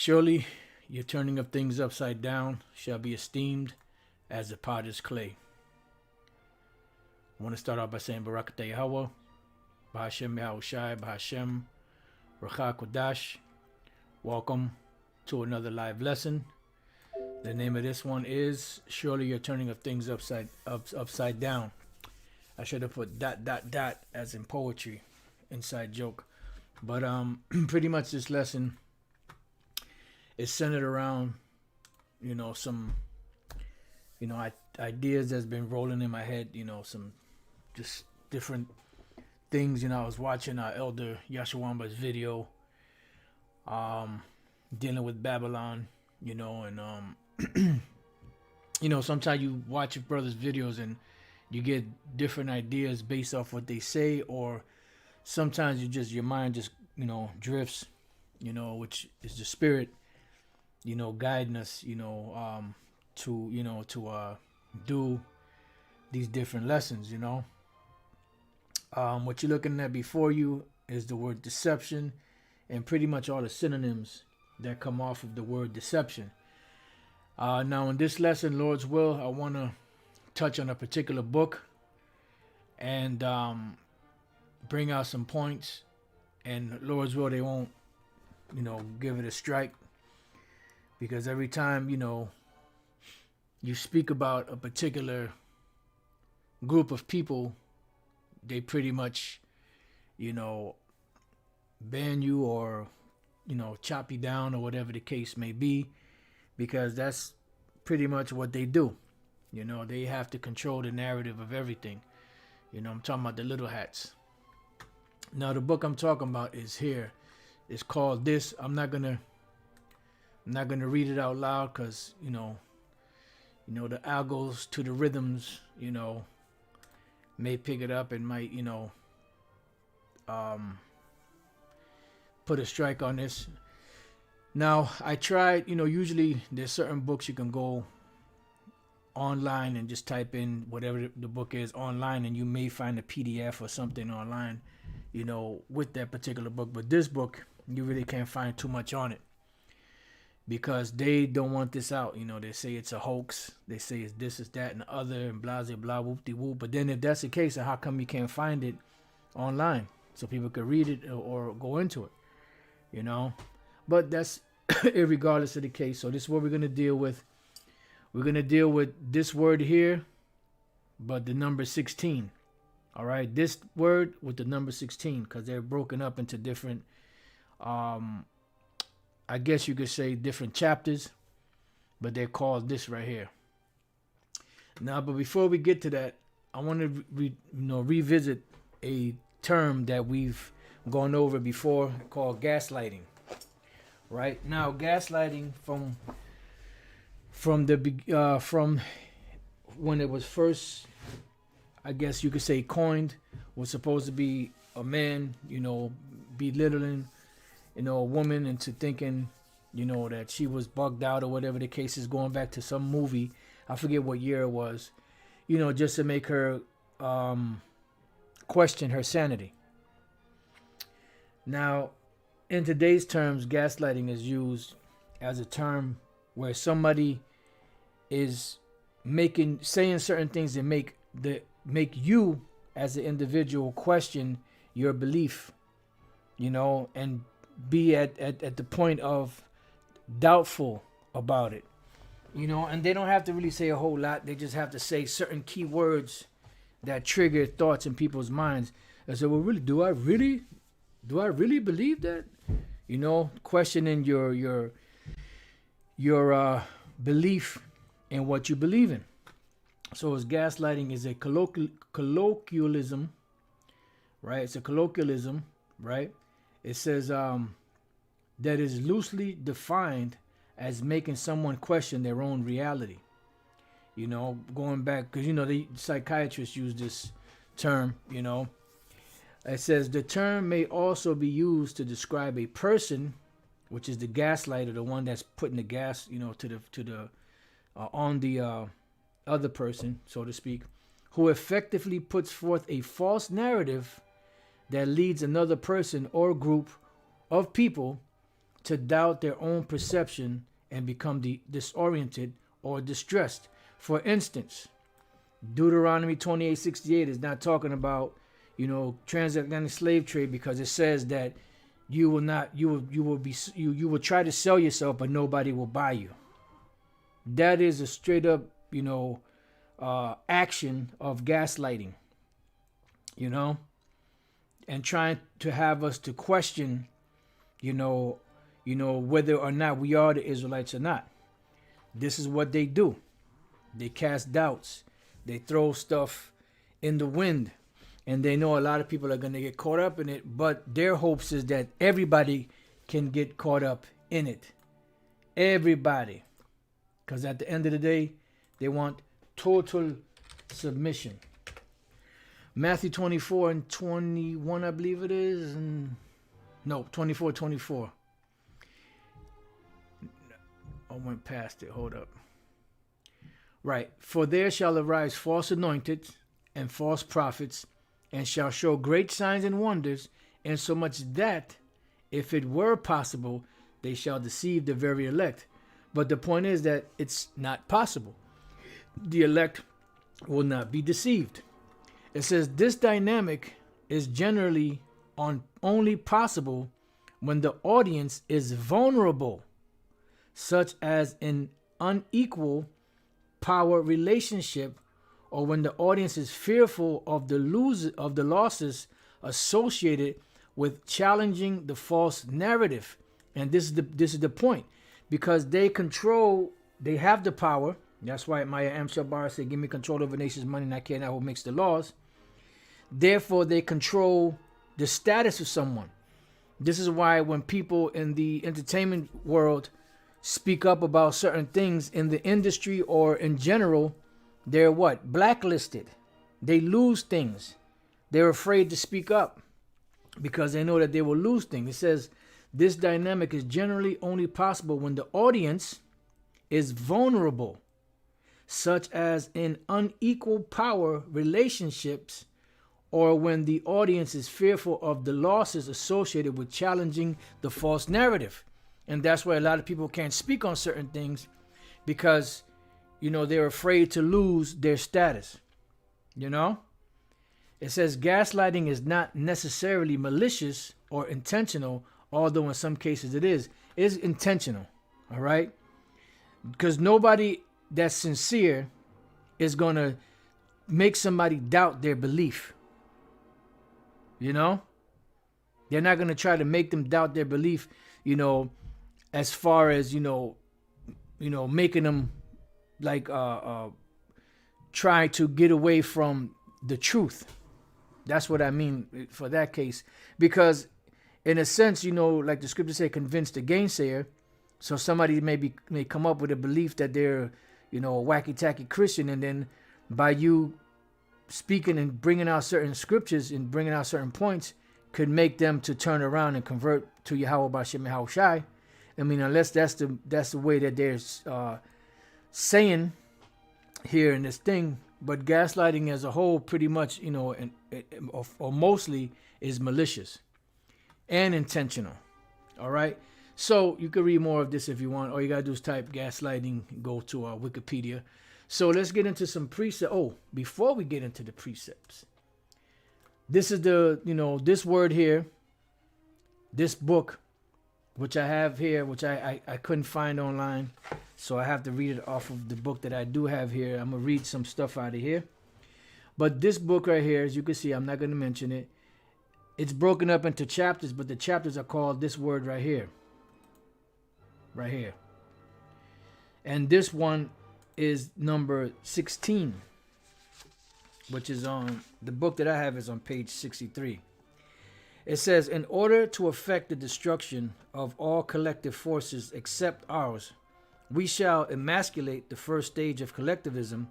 Surely your turning of things upside down shall be esteemed as the potter's clay. I want to start off by saying Barakatah Yahweh, Bahashem Yahushai, Bahashem Racha Kodash. Welcome to another live lesson. The name of this one is Surely You're Turning of Things Upside Down. I should have put ... as in poetry, inside joke. But pretty much this lesson is centered around, some, ideas that's been rolling in my head, some just different things. I was watching our elder Yashawamba's video, dealing with Babylon, and sometimes you watch your brother's videos and you get different ideas based off what they say, or sometimes your mind just, drifts, which is the spirit, guiding us, to do these different lessons, what you're looking at before you is the word deception and pretty much all the synonyms that come off of the word deception. Now in this lesson, Lord's will, I want to touch on a particular book and bring out some points, and Lord's will, they won't, give it a strike, because every time, you speak about a particular group of people, they pretty much, ban you or, chop you down or whatever the case may be, because that's pretty much what they do. They have to control the narrative of everything. I'm talking about the little hats. Now, the book I'm talking about is here. It's called this. I'm not gonna read it out loud because the algos to the rhythms, may pick it up and might put a strike on this. Now, I tried. Usually there's certain books you can go online and just type in whatever the book is online, and you may find a PDF or something online, with that particular book. But this book, you really can't find too much on it, because they don't want this out. They say it's a hoax. They say it's this, is that, and the other, and blah, blah, blah, whoop-de-whoop. But then if that's the case, then how come you can't find it online so people could read it or go into it, But that's irregardless of the case. So this is what we're going to deal with. We're going to deal with this word here, but the number 16. All right, this word with the number 16, because they're broken up into different, I guess you could say different chapters, but they're called this right here. Now, but before we get to that, I want to revisit a term that we've gone over before called gaslighting. Right now, gaslighting from when it was first, I guess you could say, coined, was supposed to be a man, belittling, a woman into thinking, that she was bugged out or whatever the case is, going back to some movie. I forget what year it was, just to make her question her sanity. Now, in today's terms, gaslighting is used as a term where somebody is saying certain things that make you as an individual question your belief, and be at the point of doubtful about it, and they don't have to really say a whole lot. They just have to say certain key words that trigger thoughts in people's minds. And so, well, really, do I really believe that? Questioning your belief in what you believe in. So, as gaslighting is a colloquialism, right? It's a colloquialism, right? It says that is loosely defined as making someone question their own reality. Going back, because the psychiatrists use this term. It says the term may also be used to describe a person, which is the gaslighter, the one that's putting the gas, on the other person, so to speak, who effectively puts forth a false narrative that leads another person or group of people to doubt their own perception and become disoriented or distressed. For instance, Deuteronomy 28:68 is not talking about, transatlantic slave trade, because it says that you will try to sell yourself, but nobody will buy you. That is a straight up, action of gaslighting, and trying to have us to question, whether or not we are the Israelites or not. This is what they do. They cast doubts. They throw stuff in the wind. And they know a lot of people are going to get caught up in it. But their hopes is that everybody can get caught up in it. Everybody. Because at the end of the day, they want total submission. Matthew 24:21, I believe it is. No, 24:24. I went past it. Hold up. Right. For there shall arise false anointed and false prophets, and shall show great signs and wonders, insomuch that, if it were possible, they shall deceive the very elect. But the point is that it's not possible. The elect will not be deceived. It says this dynamic is generally only possible when the audience is vulnerable, such as an unequal power relationship, or when the audience is fearful of the losses associated with challenging the false narrative. And this is the point, because they have the power. That's why Maya Amshabar said, "Give me control over nations' money, and I care not who makes the laws." Therefore, they control the status of someone. This is why when people in the entertainment world speak up about certain things in the industry or in general, they're what? Blacklisted. They lose things. They're afraid to speak up because they know that they will lose things. It says this dynamic is generally only possible when the audience is vulnerable, such as in unequal power relationships, or when the audience is fearful of the losses associated with challenging the false narrative. And that's why a lot of people can't speak on certain things, because they're afraid to lose their status. It says gaslighting is not necessarily malicious or intentional, although in some cases it is. It's intentional, all right? Because nobody that's sincere is going to make somebody doubt their belief. They're not going to try to make them doubt their belief, as far as, making them like try to get away from the truth. That's what I mean for that case. Because in a sense, like the scripture say, convince the gainsayer. So somebody may come up with a belief that they're, a wacky-tacky Christian, and then by you speaking and bringing out certain scriptures and bringing out certain points could make them to turn around and convert to Yahweh B'Shem Yahweh Shai. I mean, unless that's the way that they're saying here in this thing. But gaslighting as a whole pretty much, or mostly is malicious and intentional. All right. So you can read more of this if you want. All you got to do is type gaslighting, go to Wikipedia. So let's get into some precepts. Oh, before we get into the precepts, this is this word here, this book, which I have here, which I couldn't find online. So I have to read it off of the book that I do have here. I'm going to read some stuff out of here. But this book right here, as you can see, I'm not going to mention it. It's broken up into chapters, but the chapters are called this word right here. Right here. And this one is number 16, which is on the book that I have is on page 63. It says, in order to effect the destruction of all collective forces except ours, we shall emasculate the first stage of collectivism,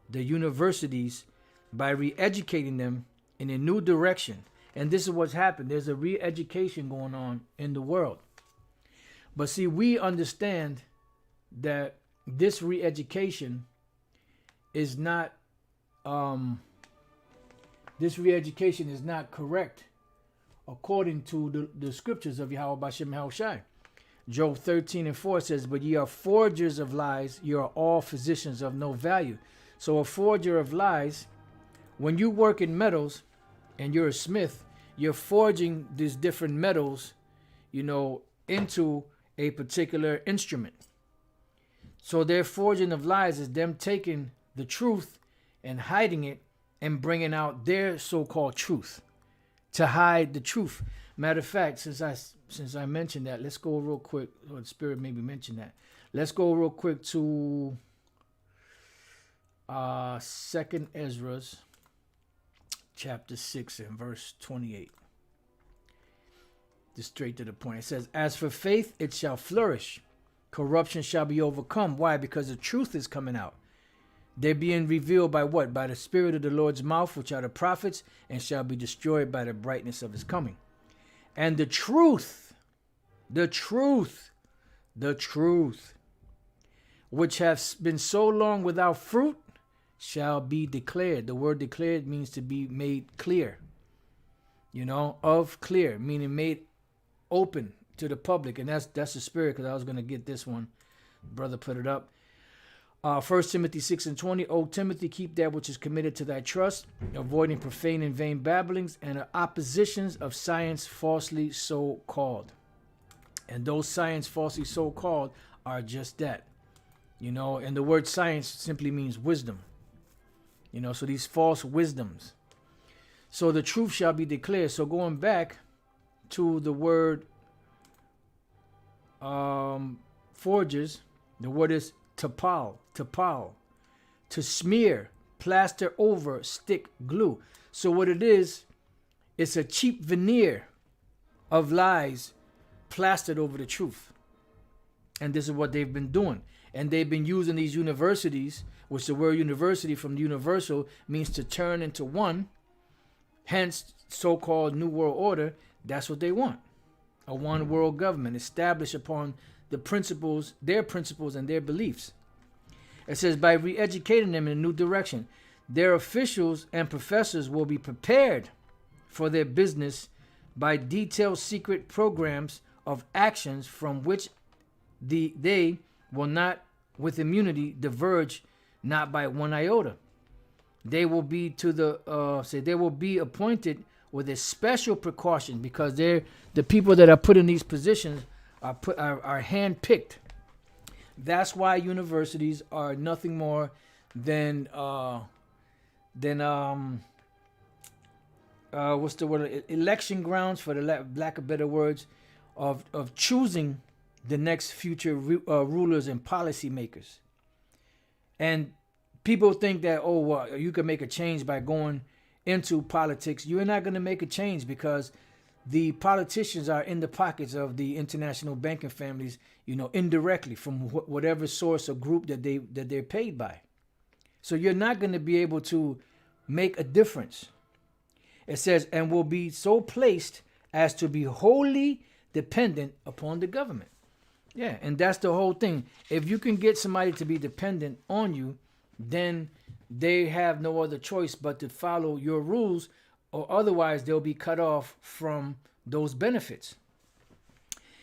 the universities, by re-educating them in a new direction. And this is what's happened. There's a re-education going on in the world. But see, we understand that this re-education is not correct according to the scriptures of Yahweh B'Shem Yahweh Shai. Job 13:4 says, but ye are forgers of lies, you are all physicians of no value. So a forger of lies, when you work in metals and you're a smith, you're forging these different metals, into a particular instrument. So their forging of lies is them taking the truth and hiding it and bringing out their so-called truth to hide the truth. Matter of fact, since I mentioned that, let's go real quick. Or the Spirit maybe mentioned that. Let's go real quick to 2nd Ezra, chapter 6 and verse 28. Just straight to the point. It says, as for faith, it shall flourish. Corruption shall be overcome. Why? Because the truth is coming out. They're being revealed by what? By the Spirit of the Lord's mouth, which are the prophets, and shall be destroyed by the brightness of his coming. And the truth, which has been so long without fruit, shall be declared. The word declared means to be made clear. Of clear, meaning made open to the public. And that's the Spirit, because I was going to get this one. Brother put it up. 1 Timothy 6:20, O Timothy, keep that which is committed to thy trust, avoiding profane and vain babblings and oppositions of science falsely so called. And those science falsely so called are just that. And the word science simply means wisdom. So these false wisdoms. So the truth shall be declared. So going back to the word forgers, the word is tapal, to smear, plaster over, stick, glue. So what it is, it's a cheap veneer of lies plastered over the truth. And this is what they've been doing. And they've been using these universities, which the word university from universal means to turn into one, hence so-called New World Order. That's what they want. A one world government established upon the principles, their principles and their beliefs. It says, by re-educating them in a new direction, their officials and professors will be prepared for their business by detailed secret programs of actions from which they will not with immunity diverge, not by one iota. They will be they will be appointed with a special precaution, because they're the people that are put in these positions are handpicked. That's why universities are nothing more than what's the word? Election grounds, for the lack of better words, of choosing the next future rulers and policymakers. And people think that, you can make a change by going into politics. You're not going to make a change, because the politicians are in the pockets of the international banking families, indirectly from whatever source or group that they're paid by. So you're not going to be able to make a difference. It says, and will be so placed as to be wholly dependent upon the government. Yeah, and that's the whole thing. If you can get somebody to be dependent on you, then they have no other choice but to follow your rules, or otherwise they'll be cut off from those benefits.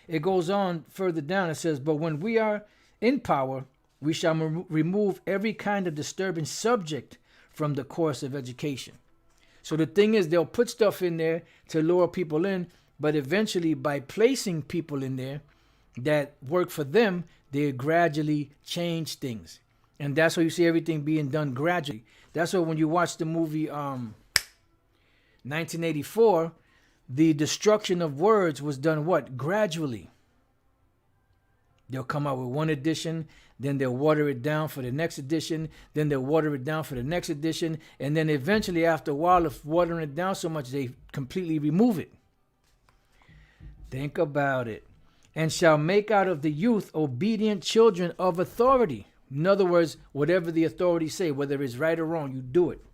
It goes on further down. It says, but when we are in power, we shall remove every kind of disturbing subject from the course of education. So the thing is, they'll put stuff in there to lure people in, but eventually by placing people in there that work for them, they gradually change things. And that's why you see everything being done gradually. That's why when you watch the movie 1984, the destruction of words was done what? Gradually. They'll come out with one edition, then they'll water it down for the next edition, then they'll water it down for the next edition, and then eventually after a while of watering it down so much, they completely remove it. Think about it. And shall make out of the youth obedient children of authority. In other words, whatever the authorities say, whether it's right or wrong, you do it.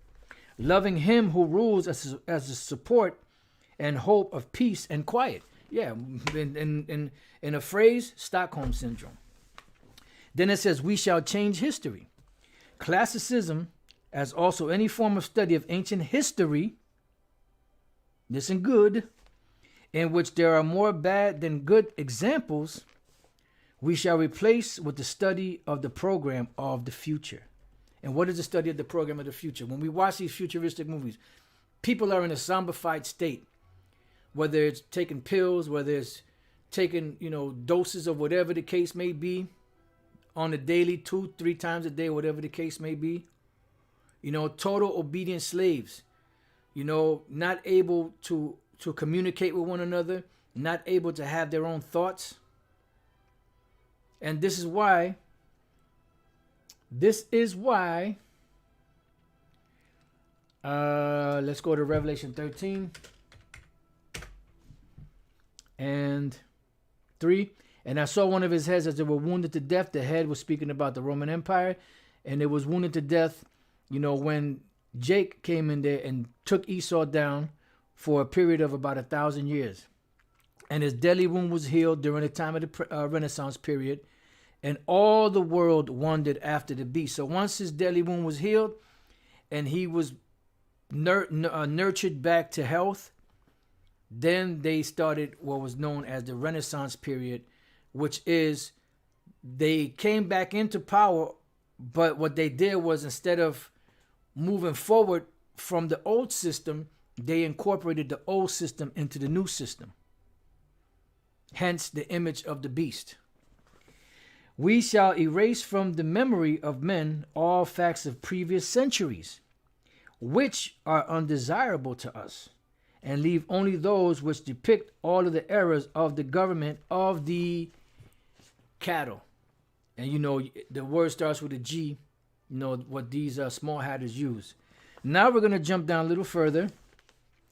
Loving him who rules as a support and hope of peace and quiet. Yeah, in a phrase, Stockholm Syndrome. Then it says, we shall change history. Classicism, as also any form of study of ancient history, listen good, in which there are more bad than good examples, we shall replace with the study of the program of the future. And what is the study of the program of the future? When we watch these futuristic movies, people are in a zombified state, whether it's taking pills, whether it's taking, doses of whatever the case may be on a daily, 2-3 times a day, whatever the case may be. Total obedient slaves, not able to communicate with one another, not able to have their own thoughts. And this is why let's go to Revelation 13 and 3. And I saw one of his heads as they were wounded to death. The head was speaking about the Roman Empire, and it was wounded to death, when Jake came in there and took Esau down for a period of about 1,000 years. And his deadly wound was healed during the time of the Renaissance period. And all the world wandered after the beast. So once his deadly wound was healed and he was nurtured back to health, then they started what was known as the Renaissance period, which is they came back into power. But what they did was, instead of moving forward from the old system, they incorporated the old system into the new system. Hence the image of the beast. We shall erase from the memory of men all facts of previous centuries, which are undesirable to us, and leave only those which depict all of the errors of the government of the cattle. And the word starts with a G, what these small hatters use. Now we're going to jump down a little further.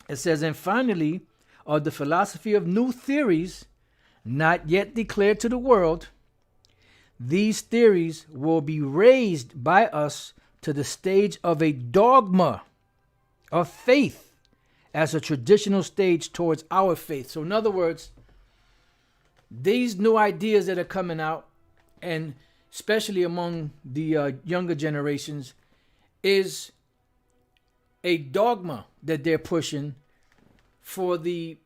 It says, and finally, of the philosophy of new theories, not yet declared to the world, these theories will be raised by us to the stage of a dogma of faith as a traditional stage towards our faith. So in other words, these new ideas that are coming out, and especially among the younger generations, is a dogma that they're pushing for the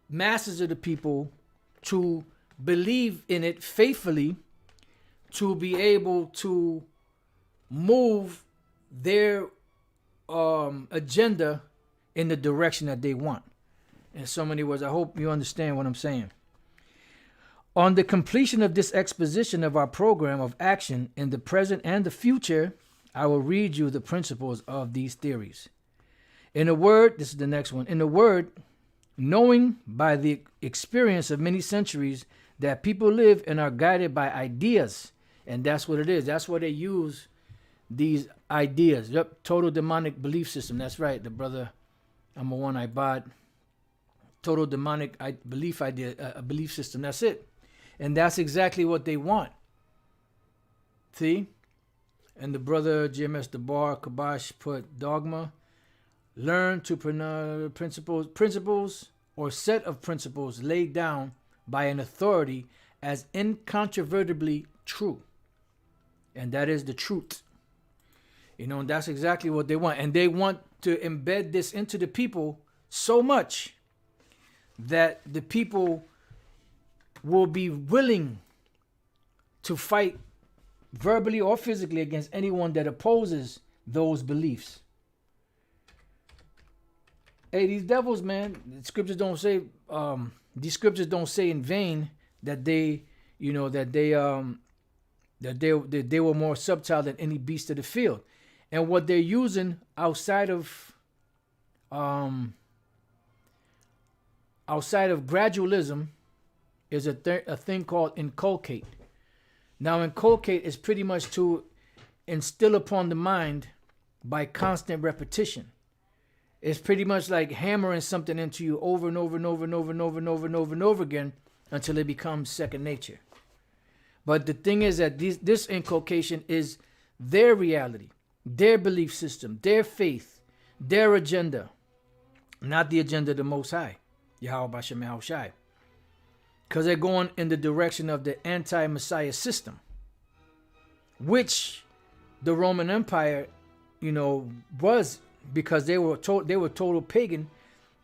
masses of the people to believe in it faithfully, to be able to move their agenda in the direction that they want. In so many words, I hope you understand what I'm saying. On the completion of this exposition of our program of action in the present and the future, I will read you the principles of these theories. In a word, this is the next one. In a word, knowing by the experience of many centuries that people live and are guided by ideas, and that's what it is. That's why they use these ideas. Yep, total demonic belief system. That's right. The brother, I'm a one I bought. Total demonic belief idea, a belief system. That's it. And that's exactly what they want. See? And the brother GMS Debar Kabash put dogma. Learn to principles or set of principles laid down by an authority as incontrovertibly true. And that is the truth. And that's exactly what they want. And they want to embed this into the people so much that the people will be willing to fight verbally or physically against anyone that opposes those beliefs. Hey, these devils, man, the scriptures don't say, these scriptures don't say in vain that they were more subtle than any beast of the field. And what they're using outside of gradualism is a thing called inculcate. Now, inculcate is pretty much to instill upon the mind by constant repetition. It's pretty much like hammering something into you over and over and over and over and over and over and over and over again until it becomes second nature. But the thing is that this inculcation is their reality, their belief system, their faith, their agenda, not the agenda of the Most High, Yahweh Bashem Yahushai. Because they're going in the direction of the anti-Messiah system, which the Roman Empire, was, because they were total pagan.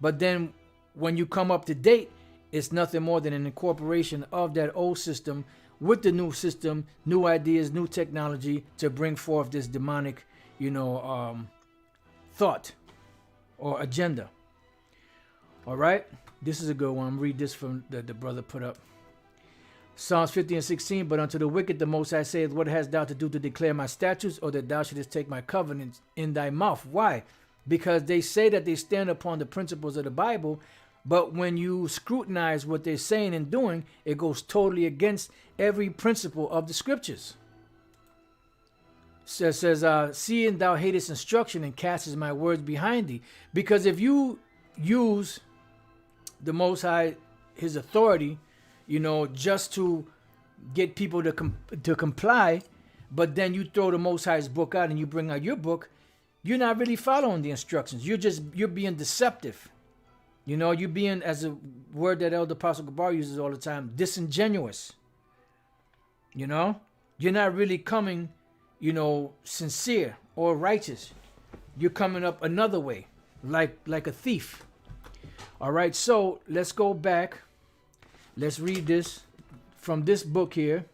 But then when you come up to date, it's nothing more than an incorporation of that old system with the new system, new ideas, new technology to bring forth this demonic, thought or agenda. All right, this is a good one. Read this from the brother put up. Psalms 50:16. But unto the wicked the Most High saith, what hast thou to do to declare my statutes, or that thou shouldest take my covenants in thy mouth? Why? Because they say that they stand upon the principles of the Bible, but when you scrutinize what they're saying and doing, it goes totally against every principle of the scriptures. So it says, seeing thou hatest instruction and castest my words behind thee. Because if you use the Most High, his authority, just to get people to comply, but then you throw the Most High's book out and you bring out your book, you're not really following the instructions. You're being deceptive. You're being, as a word that Elder Apostle Gabar uses all the time, disingenuous. You're not really coming, sincere or righteous. You're coming up another way, like a thief. All right, so let's go back. Let's read this from this book here.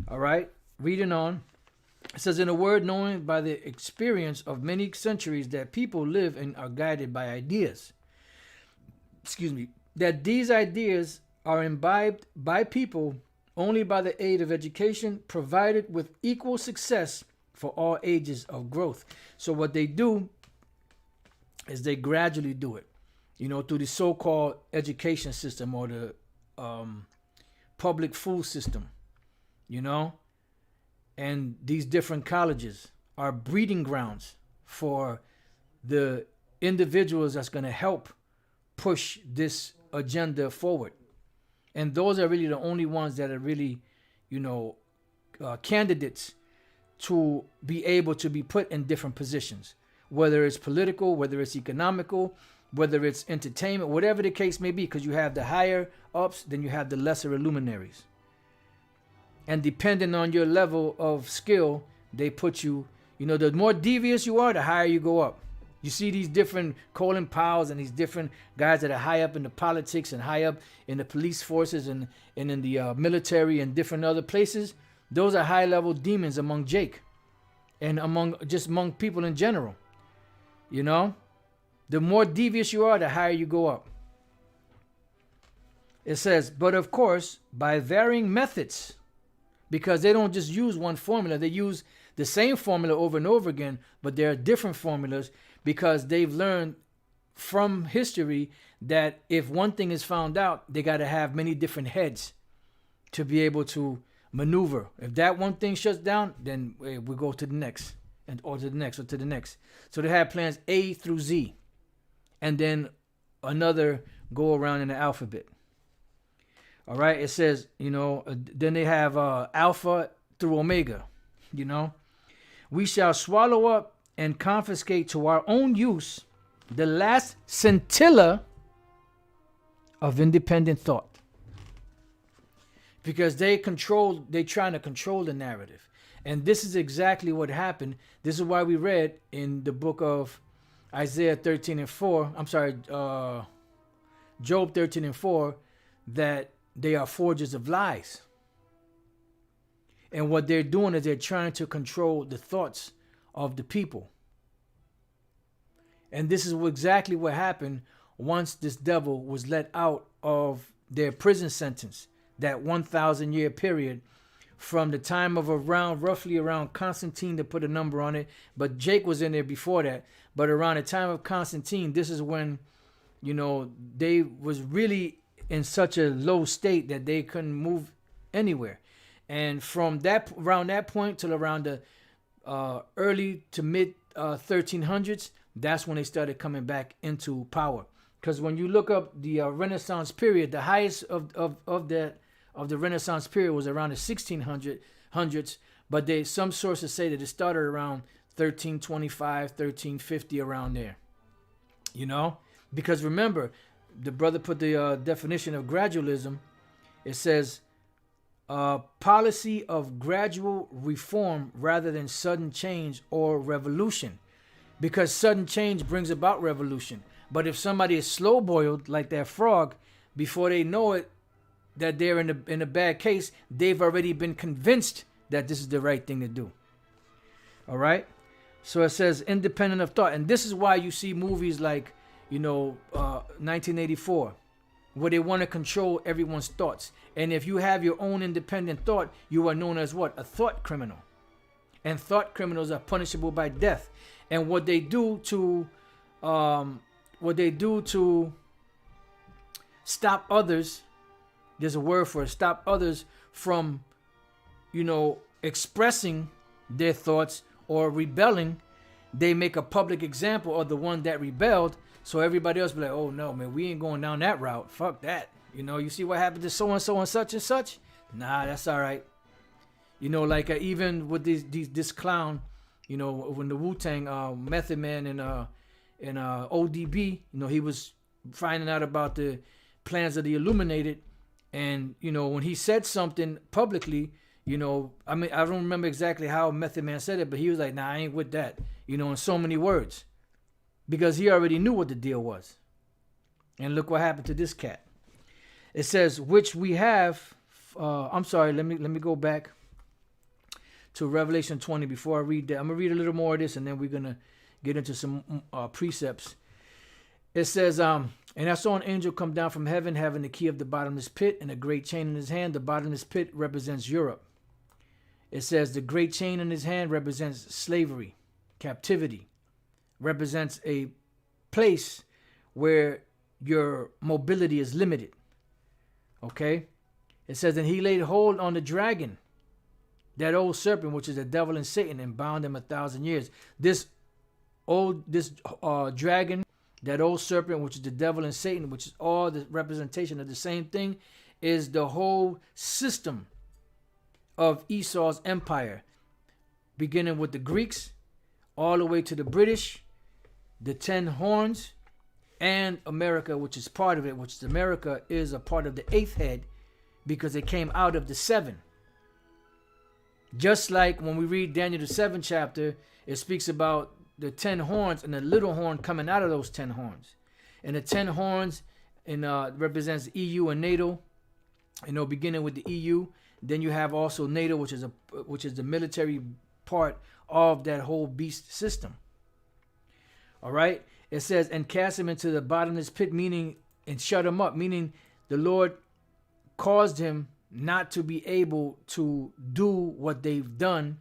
All right, reading on. It says, in a word, knowing by the experience of many centuries that people live and are guided by ideas. That these ideas are imbibed by people only by the aid of education, provided with equal success for all ages of growth. So what they do is they gradually do it, through the so-called education system or the public food system, and these different colleges are breeding grounds for the individuals that's going to help push this agenda forward. And those are really the only ones that are really, candidates to be able to be put in different positions, whether it's political, whether it's economical, whether it's entertainment, whatever the case may be, because you have the higher ups, then you have the lesser luminaries. And depending on your level of skill, they put you, the more devious you are, the higher you go up. You see these different Colin Powells and these different guys that are high up in the politics and high up in the police forces and in the military and different other places. Those are high-level demons among Jake and among people in general. The more devious you are, the higher you go up. It says, but of course, by varying methods, because they don't just use one formula. They use the same formula over and over again, but there are different formulas because they've learned from history that if one thing is found out, they got to have many different heads to be able to maneuver. If that one thing shuts down, then we go to the next, or to the next, or to the next. So they have plans A through Z, and then another go around in the alphabet. All right, it says, then they have Alpha through Omega, We shall swallow up and confiscate to our own use the last scintilla of independent thought. Because they're trying to control the narrative. And this is exactly what happened. This is why we read in the book of Isaiah 13:4, Job 13:4, that they are forgers of lies. And what they're doing is they're trying to control the thoughts of the people. And this is exactly what happened once this devil was let out of their prison sentence, that 1,000-year period from the time of roughly around Constantine, to put a number on it. But Jake was in there before that. But around the time of Constantine, this is when, they was really in such a low state that they couldn't move anywhere. And from around that point till around the early to mid 1300s, that's when they started coming back into power. Because when you look up the Renaissance period, the highest of the Renaissance period was around the 1600s, but some sources say that it started around 1325, 1350, around there. Because remember, the brother put the definition of gradualism. It says, policy of gradual reform rather than sudden change or revolution. Because sudden change brings about revolution. But if somebody is slow-boiled like that frog, before they know it, that they're in a bad case, they've already been convinced that this is the right thing to do. All right. So it says independent of thought. And this is why you see movies like, 1984, where they want to control everyone's thoughts. And if you have your own independent thought, you are known as what? A thought criminal. And thought criminals are punishable by death. And what they do to stop others, there's a word for it, stop others from, expressing their thoughts or rebelling, they make a public example of the one that rebelled, so everybody else be like, oh no, man, we ain't going down that route. Fuck that. You see what happened to so-and-so and such and such? Nah, that's all right. Even with this clown, when the Wu-Tang Method Man and ODB, he was finding out about the plans of the Illuminated, and when he said something publicly, I don't remember exactly how Method Man said it, but he was like, nah, I ain't with that, in so many words, because he already knew what the deal was. And look what happened to this cat. It says, which we have, I'm sorry, let me go back to Revelation 20 before I read that. I'm going to read a little more of this, and then we're going to get into some precepts. It says, and I saw an angel come down from heaven, having the key of the bottomless pit and a great chain in his hand. The bottomless pit represents Europe. It says the great chain in his hand represents slavery, captivity, represents a place where your mobility is limited. Okay? It says, and he laid hold on the dragon, that old serpent, which is the devil and Satan, and bound him 1,000 years. This dragon, that old serpent, which is the devil and Satan, which is all the representation of the same thing, is the whole system of Esau's empire, beginning with the Greeks, all the way to the British, the 10 horns, and America, which is part of it, which is America is a part of the 8th head, because it came out of the 7. Just like when we read Daniel the 7th chapter, it speaks about the 10 horns and the little horn coming out of those 10 horns. And the 10 horns represents EU and NATO, beginning with the EU. Then you have also NATO, which is the military part of that whole beast system. All right. It says, and cast him into the bottomless pit, meaning, and shut him up, meaning the Lord caused him not to be able to do what they've done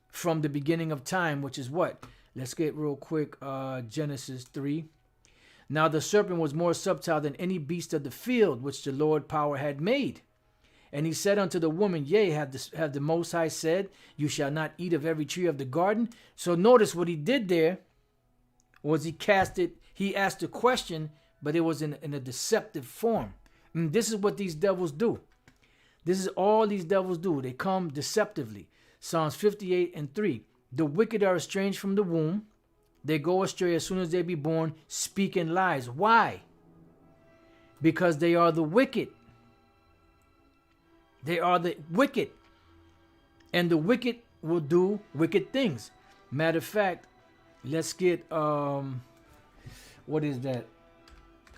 from the beginning of time, which is what? Let's get real quick. Genesis 3. Now the serpent was more subtle than any beast of the field, which the Lord power had made. And he said unto the woman, yea, have the Most High said, you shall not eat of every tree of the garden. So notice what he did there was he asked a question, but it was in a deceptive form. And this is what these devils do. This is all these devils do. They come deceptively. Psalms 58:3. The wicked are estranged from the womb. They go astray as soon as they be born, speaking lies. Why? Because they are the wicked. They are the wicked. And the wicked will do wicked things. Matter of fact, let's get, what is that?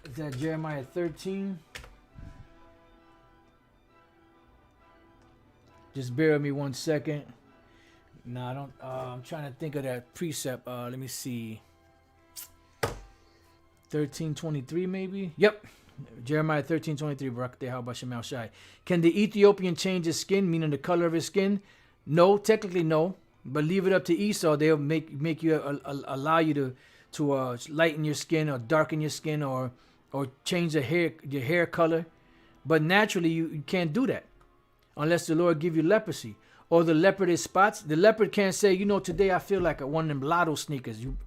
Is that Jeremiah 13? Just bear with me 1 second. No, I don't. I'm trying to think of that precept. Let me see. 13:23 maybe. Yep. Jeremiah 13:23. Can the Ethiopian change his skin, meaning the color of his skin? No, technically no. But leave it up to Esau. They'll make you allow you to lighten your skin or darken your skin or change your hair color. But naturally you can't do that unless the Lord give you leprosy. Or the leopard is spots. The leopard can't say, today I feel like one of them lotto sneakers. You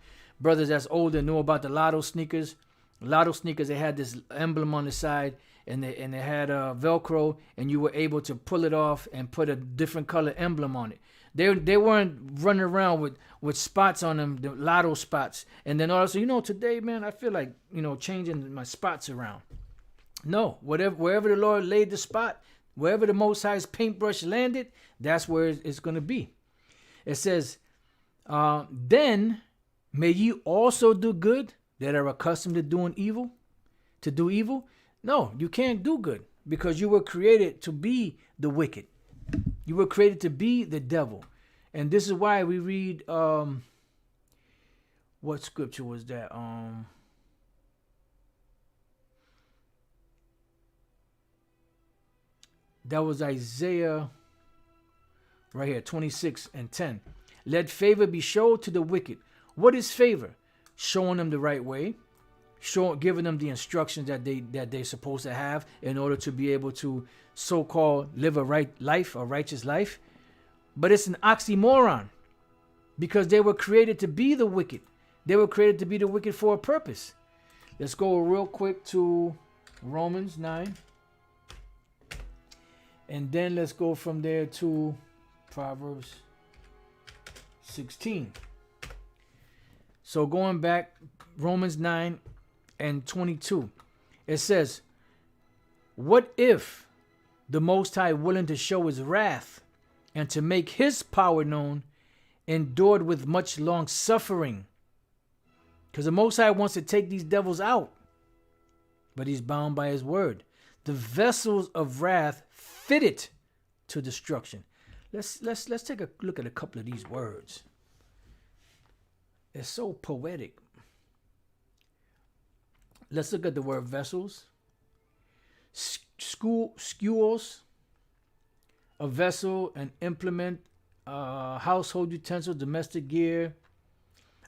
brothers that's older know about the lotto sneakers. Lotto sneakers, they had this emblem on the side, and they had Velcro, and you were able to pull it off and put a different color emblem on it. They weren't running around with spots on them, the lotto spots. And then also, today, man, I feel like, changing my spots around. No, wherever the Lord laid the spot, wherever the Most High's paintbrush landed, that's where it's going to be. It says, then may you also do good that are accustomed to do evil? No, you can't do good. because you were created to be the wicked. You were created to be the devil. And this is why we read, what scripture was that? That was Isaiah right here, 26:10. Let favor be shown to the wicked. What is favor? Showing them the right way, giving them the instructions that they're supposed to have in order to be able to so-called live a right life, a righteous life. But it's an oxymoron, because they were created to be the wicked. They were created to be the wicked for a purpose. Let's go real quick to Romans 9. And then let's go from there to Proverbs 16. So going back, Romans 9:22. It says, what if the Most High, willing to show his wrath and to make his power known, endured with much long suffering? Because the Most High wants to take these devils out, but he's bound by his word. The vessels of wrath fitted to destruction. Let's take a look at a couple of these words. It's so poetic. Let's look at the word vessels. Skewels, a vessel, an implement, household utensil, domestic gear,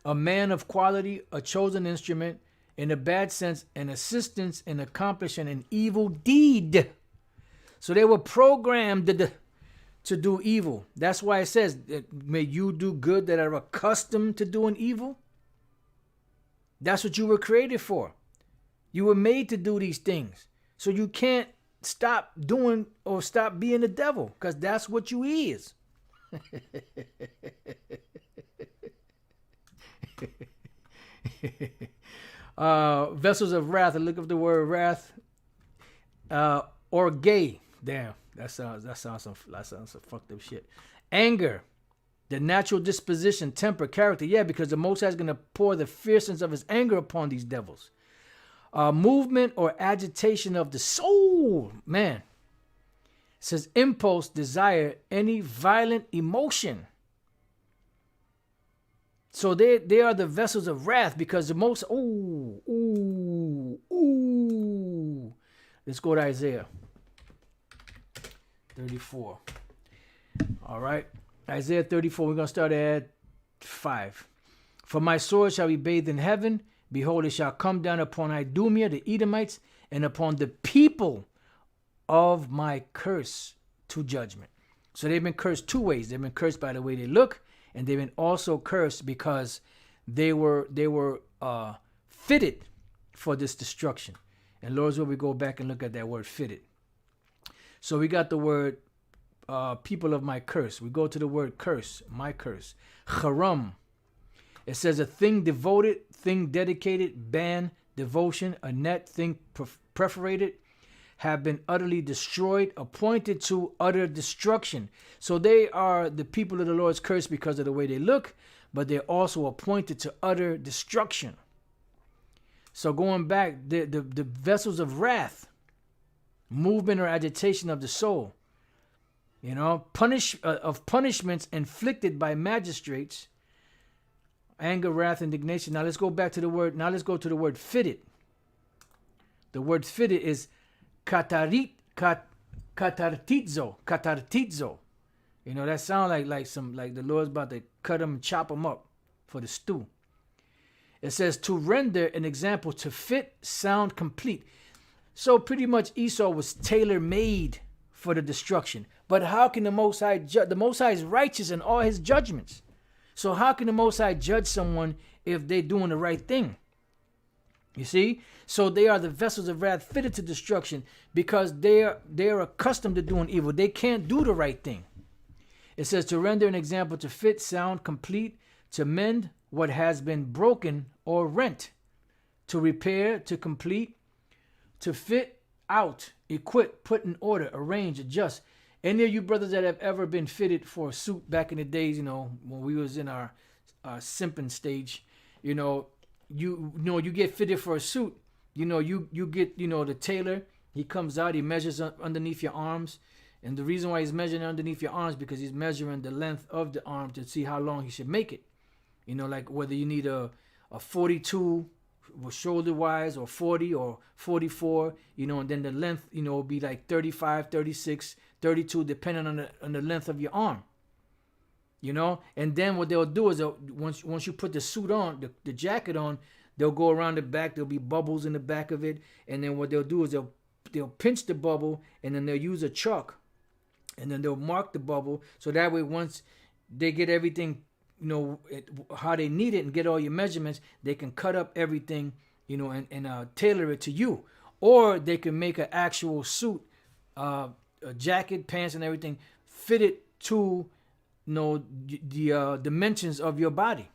a man of quality, a chosen instrument, in a bad sense, an assistance in accomplishing an evil deed. So they were programmed to do evil. That's why it says, may you do good that are accustomed to doing evil. That's what you were created for. You were made to do these things. So you can't stop doing or stop being the devil, because that's what you is. Vessels of wrath. I look up the word wrath. Or gay. Damn, that sounds some fucked up shit. Anger, the natural disposition, temper, character. Yeah, because the Most High is gonna pour the fierceness of his anger upon these devils. Movement or agitation of the soul. Man, it says impulse, desire, any violent emotion. So they are the vessels of wrath, because the most, Let's go to Isaiah 34. All right. Isaiah 34, we're going to start at 5. For my sword shall be bathed in heaven. Behold, it shall come down upon Idumea, the Edomites, and upon the people of my curse to judgment. So they've been cursed two ways. They've been cursed by the way they look, and they've been also cursed because they were fitted for this destruction. And Lord's will, we go back and look at that word fitted. So we got the word people of my curse. We go to the word curse, my curse. Charam. It says a thing devoted, thing dedicated, ban, devotion, a net, thing perforated, have been utterly destroyed, appointed to utter destruction. So they are the people of the Lord's curse because of the way they look, but they're also appointed to utter destruction. So going back, the vessels of wrath, movement or agitation of the soul, punishments inflicted by magistrates, anger, wrath, indignation. Now let's go back to the word. Now let's go to the word fitted. The word fitted is katartizo. That sounds like the Lord's about to cut them and chop them up for the stew. It says to render an example, to fit, sound complete. So pretty much Esau was tailor-made for the destruction. But how can the Most High judge? The Most High is righteous in all his judgments. So how can the Most High judge someone if they're doing the right thing? You see? So they are the vessels of wrath fitted to destruction because they are accustomed to doing evil. They can't do the right thing. It says to render an example, to fit, sound, complete, to mend what has been broken or rent, to repair, to complete, to fit out, equip, put in order, arrange, adjust. Any of you brothers that have ever been fitted for a suit back in the days, when we was in our simping stage, you get fitted for a suit. You get, the tailor, He comes out, he measures underneath your arms. And the reason why he's measuring underneath your arms because he's measuring the length of the arm to see how long he should make it. You know, like whether you need a 42 shoulder wise or 40 or 44, you know, and then the length, you know, will be like 35, 36, 32, depending on the length of your arm. You know, and then what they'll do is once you put the suit on, the jacket on, they'll go around the back. There'll be bubbles in the back of it, and then what they'll do is they'll pinch the bubble, and then they'll use a chalk, and then they'll mark the bubble, so that way once they get everything, you know, how they need it and get all your measurements, they can cut up everything, you know, and tailor it to you, or they can make an actual suit, a jacket, pants, and everything fitted to, you know, the dimensions of your body,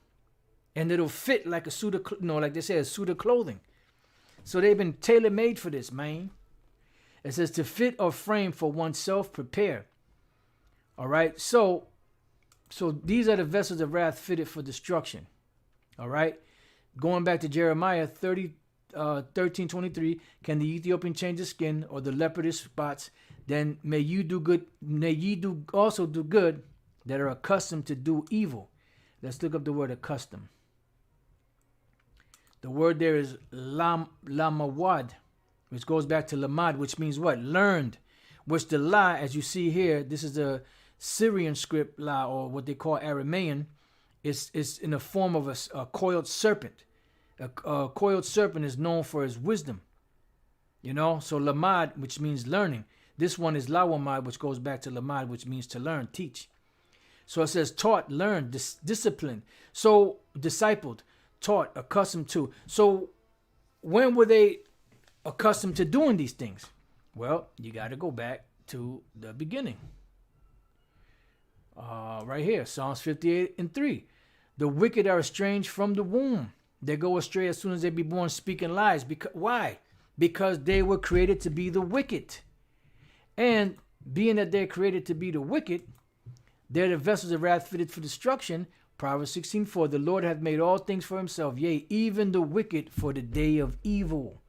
and it'll fit like a suit of, you know, like they say, a suit of clothing. So they've been tailor-made for this, man. It says to fit or frame for oneself, prepare. All right. So these are the vessels of wrath fitted for destruction. All right. Going back to Jeremiah 13:23, can the Ethiopian change his skin or the leopard his spots? Then may you do good. May ye also do good that are accustomed to do evil. Let's look up the word accustomed. The word there is lamawad, which goes back to lamad, which means what? Learned. Which the la, as you see here, this is a Syrian script la, or what they call Aramaean. It's in the form of a coiled serpent. A coiled serpent is known for his wisdom. You know, so lamad, which means learning. This one is lawamad, which goes back to lamad, which means to learn, teach. So it says taught, learned, disciplined. So discipled, taught, accustomed to. So when were they accustomed to doing these things? Well, you got to go back to the beginning. Right here, Psalms 58:3. The wicked are estranged from the womb. They go astray as soon as they be born, speaking lies. Why? Because they were created to be the wicked. And being that they're created to be the wicked, they're the vessels of wrath fitted for destruction. Proverbs 16:4. The Lord hath made all things for himself, yea, even the wicked for the day of evil.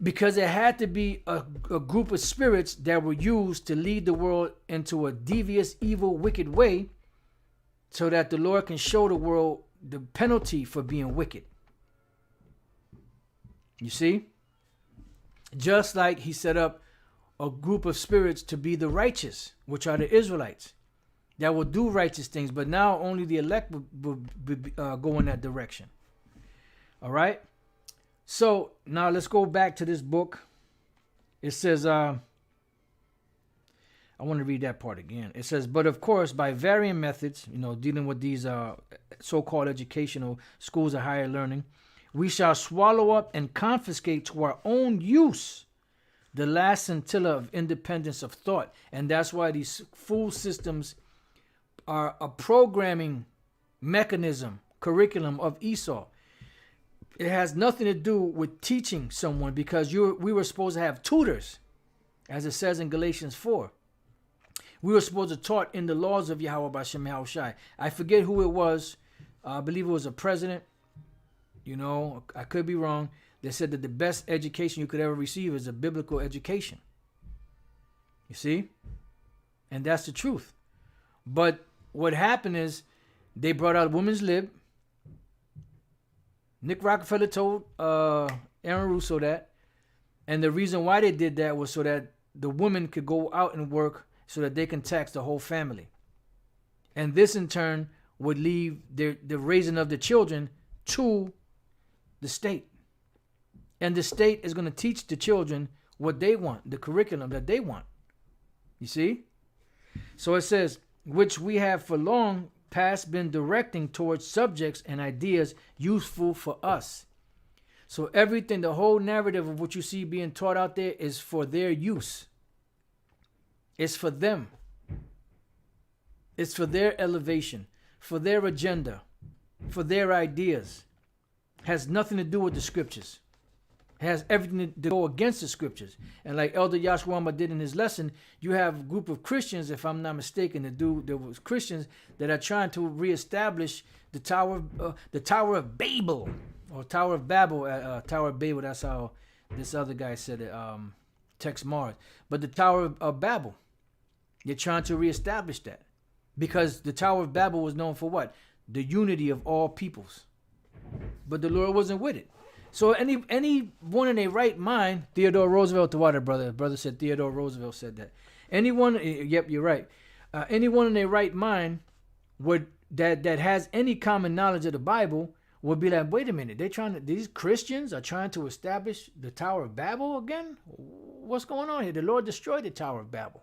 Because it had to be a group of spirits that were used to lead the world into a devious, evil, wicked way, so that the Lord can show the world the penalty for being wicked. You see? Just like he set up a group of spirits to be the righteous, which are the Israelites, that will do righteous things, but now only the elect will go in that direction. All right? So now let's go back to this book. It says, I want to read that part again. It says, but of course, by varying methods, you know, dealing with these so-called educational schools of higher learning, we shall swallow up and confiscate to our own use the last scintilla of independence of thought. And that's why these fool systems are a programming mechanism, curriculum of Esau. It has nothing to do with teaching someone, because we were supposed to have tutors, as it says in Galatians 4. We were supposed to taught in the laws of Yahweh B'Shem Yahushai. I forget who it was. I believe it was a president. You know, I could be wrong. They said that the best education you could ever receive is a biblical education. You see? And that's the truth. But what happened is they brought out women's lib. Nick Rockefeller told Aaron Russo that. And the reason why they did that was so that the women could go out and work so that they can tax the whole family. And this in turn would leave the raising of the children to the state. And the state is going to teach the children what they want, the curriculum that they want. You see? So it says, which we have for long past been directing towards subjects and ideas useful for us. So everything, the whole narrative of what you see being taught out there is for their use. It's for them. It's for their elevation, for their agenda, for their ideas. Has nothing to do with the scriptures. Has everything to go against the scriptures. And like Elder Yashwama did in his lesson, you have a group of Christians, if I'm not mistaken, there was Christians that are trying to reestablish the Tower of Babel, or Tower of Babel. Tower of Babel, that's how This other guy said it, Tex Mars. But the Tower of Babel, they're trying to reestablish that. Because the Tower of Babel was known for what? The unity of all peoples. But the Lord wasn't with it. So anyone in their right mind, Theodore Roosevelt, the water brother. Brother said Theodore Roosevelt said that. Anyone, yep, you're right. Anyone in their right mind would that has any common knowledge of the Bible would be like, wait a minute, these Christians are trying to establish the Tower of Babel again? What's going on here? The Lord destroyed the Tower of Babel.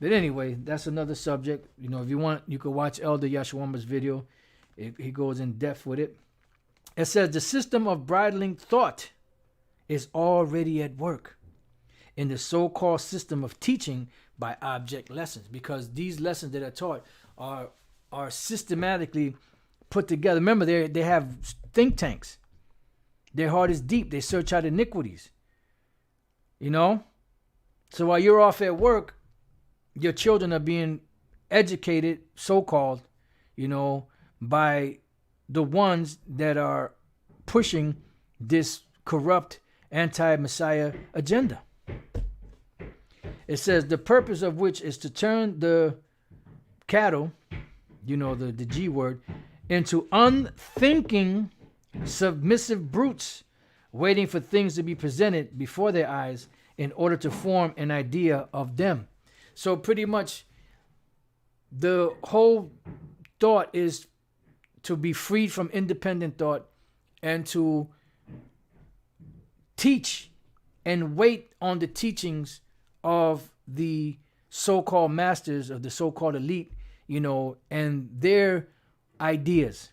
But anyway, that's another subject. You know, if you want, you could watch Elder Yashawamba's video. He goes in depth with it. It says the system of bridling thought is already at work in the so-called system of teaching by object lessons, because these lessons that are taught are systematically put together. Remember, they have think tanks. Their heart is deep. They search out iniquities. You know? So while you're off at work, your children are being educated, so-called, you know, by the ones that are pushing this corrupt anti-Messiah agenda. It says the purpose of which is to turn the cattle, you know, the G word, into unthinking, submissive brutes, waiting for things to be presented before their eyes in order to form an idea of them. So pretty much the whole thought is to be freed from independent thought and to teach and wait on the teachings of the so-called masters, of the so-called elite, you know, and their ideas,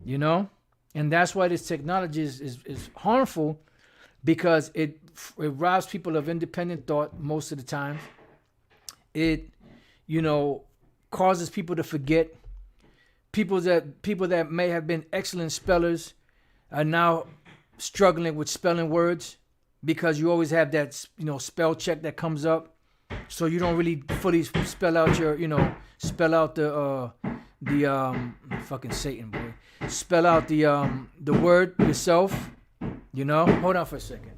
you know. And that's why this technology is harmful, because it robs people of independent thought most of the time. It, you know, causes people to forget. People that may have been excellent spellers are now struggling with spelling words, because you always have that, you know, spell check that comes up, so you don't really fully spell out your, you know, spell out the fucking Satan, boy, spell out the word yourself, you know. Hold on for a second.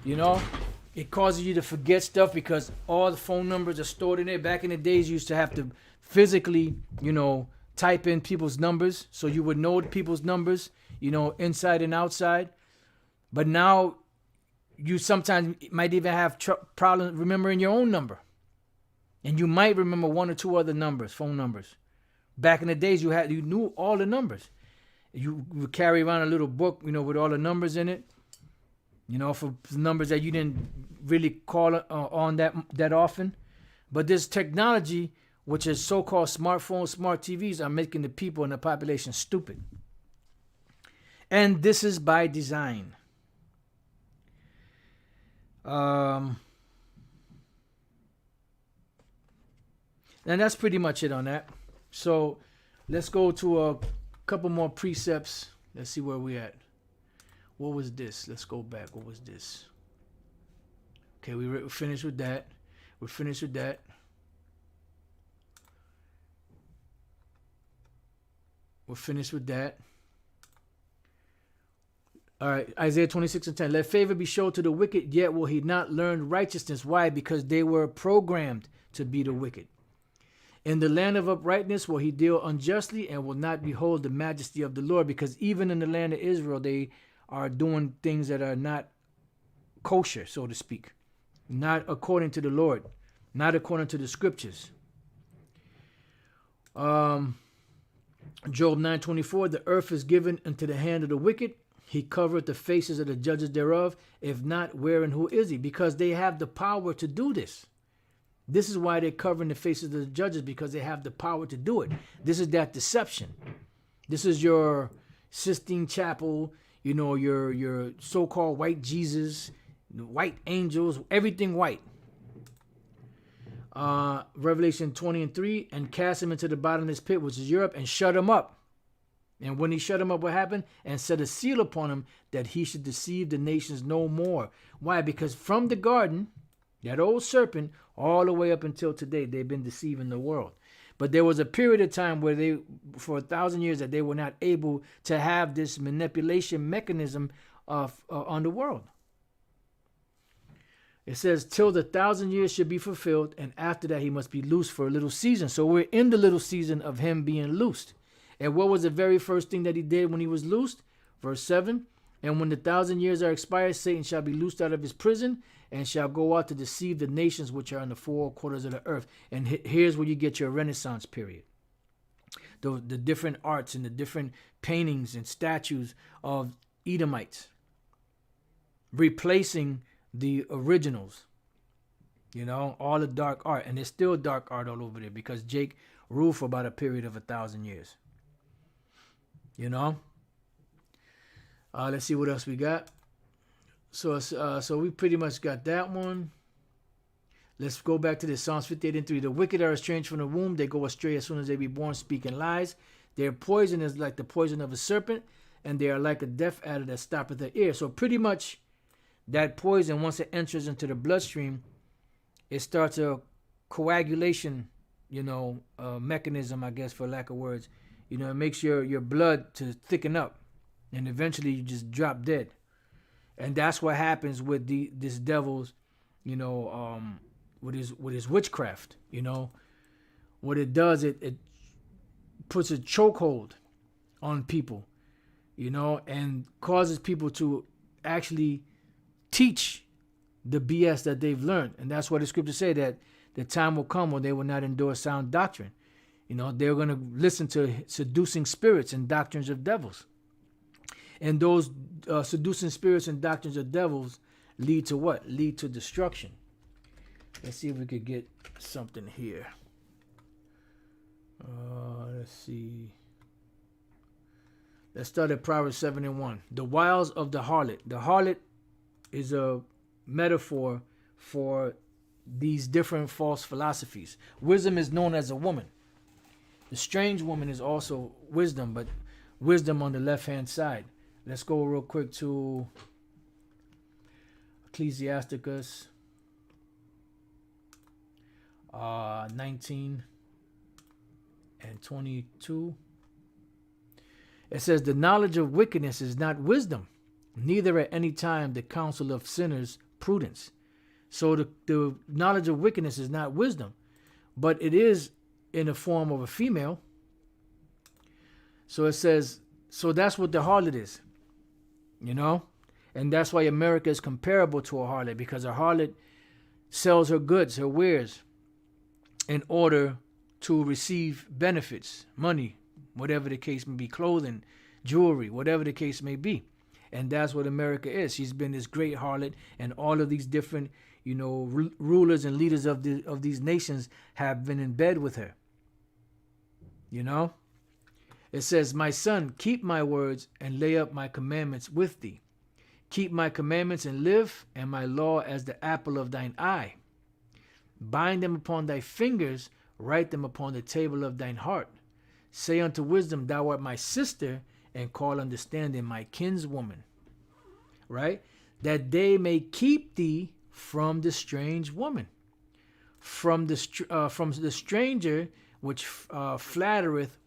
You know, it causes you to forget stuff because all the phone numbers are stored in there. Back in the days, you used to have to physically, you know, type in people's numbers so you would know people's numbers, you know, inside and outside. But now you sometimes might even have problems remembering your own number. And you might remember one or two other numbers, phone numbers. Back in the days, you knew all the numbers. You would carry around a little book, you know, with all the numbers in it, you know, for numbers that you didn't really call on that often. But this technology, which is so-called smartphones, smart TVs, are making the people in the population stupid. And this is by design. And that's pretty much it on that. So let's go to a couple more precepts. Let's see where we at. What was this? Let's go back. What was this? Okay, we're finished with that. We're finished with that. We're finished with that. All right, Isaiah 26:10. Let favor be shown to the wicked, yet will he not learn righteousness. Why? Because they were programmed to be the wicked. In the land of uprightness will he deal unjustly and will not behold the majesty of the Lord, because even in the land of Israel, they are doing things that are not kosher, so to speak. Not according to the Lord. Not according to the scriptures. Job 9:24. The earth is given into the hand of the wicked. He covereth the faces of the judges thereof. If not, where and who is he? Because they have the power to do this. This is why they're covering the faces of the judges, because they have the power to do it. This is that deception. This is your Sistine Chapel, you know, your so-called white Jesus, white angels, everything white. Revelation 20:3, and cast him into the bottomless pit, which is Europe, and shut him up. And when he shut him up, what happened? And set a seal upon him, that he should deceive the nations no more. Why? Because from the garden, that old serpent, all the way up until today, they've been deceiving the world. But there was a period of time where they, for 1,000 years, that they were not able to have this manipulation mechanism of on the world. It says, till the 1,000 years should be fulfilled, and after that he must be loosed for a little season. So we're in the little season of him being loosed. And what was the very first thing that he did when he was loosed? Verse 7, and when the 1,000 years are expired, Satan shall be loosed out of his prison, and shall go out to deceive the nations which are in the four quarters of the earth. And here's where you get your Renaissance period. The different arts and the different paintings and statues of Edomites, replacing the originals, all the dark art. And there's still dark art all over there because Jake ruled for about a period of 1,000 years. Let's see what else we got. So we pretty much got that one. Let's go back to this. Psalms 58:3. The wicked are estranged from the womb. They go astray as soon as they be born, speaking lies. Their poison is like the poison of a serpent, and they are like a deaf adder that stoppeth their ear. So pretty much that poison, once it enters into the bloodstream, it starts a coagulation, mechanism, I guess, for lack of words. It makes your blood to thicken up, and eventually you just drop dead. And that's what happens with this devil's, with his witchcraft. What it does, it puts a chokehold on people, and causes people to actually teach the BS that they've learned. And that's why the scriptures say that the time will come when they will not endure sound doctrine. They're going to listen to seducing spirits and doctrines of devils. And those seducing spirits and doctrines of devils lead to what? Lead to destruction. Let's see if we could get something here. Let's see. Let's start at Proverbs 7:1. The wiles of the harlot. The harlot is a metaphor for these different false philosophies. Wisdom is known as a woman. The strange woman is also wisdom, but wisdom on the left-hand side. Let's go real quick to Ecclesiasticus 19 and 22. It says, the knowledge of wickedness is not wisdom, neither at any time the counsel of sinners prudence. So the knowledge of wickedness is not wisdom, but it is in the form of a female. So it says, so that's what the harlot is, and that's why America is comparable to a harlot, because a harlot sells her goods, her wares, in order to receive benefits, money, whatever the case may be, clothing, jewelry, whatever the case may be. And that's what America is. She's been this great harlot, and all of these different, rulers and leaders of these nations have been in bed with her. It says, my son, keep my words and lay up my commandments with thee. Keep my commandments and live, and my law as the apple of thine eye. Bind them upon thy fingers, write them upon the table of thine heart. Say unto wisdom, thou art my sister, and call understanding my kinswoman. Right? That they may keep thee from the strange woman, from the stranger which flattereth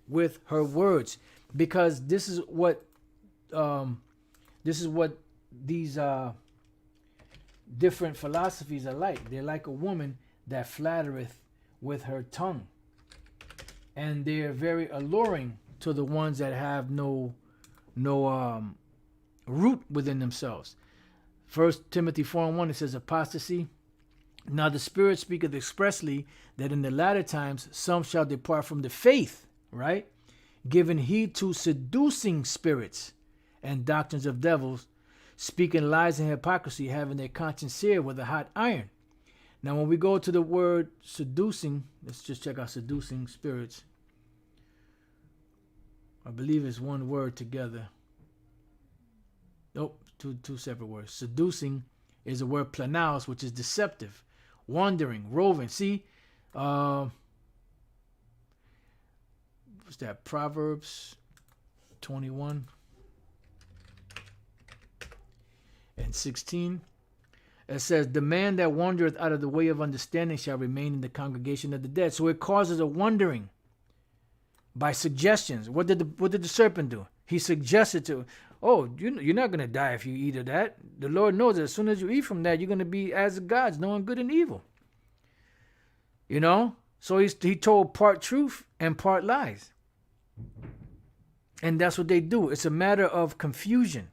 with her words. Because this is what these different philosophies are like. They're like a woman that flattereth with her tongue, and they're very alluring to the ones that have no root within themselves. 1 Timothy 4:1, it says, apostasy. Now the Spirit speaketh expressly that in the latter times some shall depart from the faith, right? Giving heed to seducing spirits and doctrines of devils, speaking lies and hypocrisy, having their conscience seared with a hot iron. Now when we go to the word seducing, let's just check out seducing spirits. I believe it's one word together. Nope, two separate words. Seducing is the word planaus, which is deceptive, wandering, roving. See, what's that? Proverbs 21 and 16. It says, the man that wandereth out of the way of understanding shall remain in the congregation of the dead. So it causes a wandering by suggestions. What did the serpent do? He suggested to, oh, you're not going to die if you eat of that. The Lord knows that as soon as you eat from that, you're going to be as gods, knowing good and evil. You know? So he told part truth and part lies. And that's what they do. It's a matter of confusion.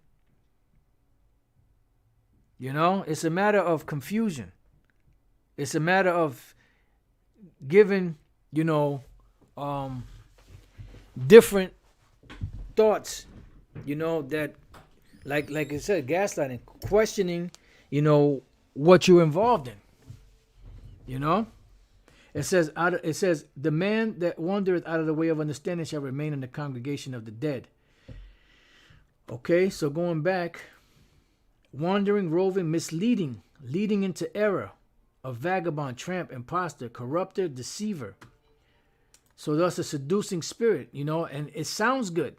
You know, it's a matter of confusion. It's a matter of giving, different thoughts, that, like I said, gaslighting, questioning, what you're involved in. It says, the man that wandereth out of the way of understanding shall remain in the congregation of the dead. Okay, so going back. Wandering, roving, misleading, leading into error, a vagabond, tramp, imposter, corrupter, deceiver. So thus a seducing spirit, and it sounds good.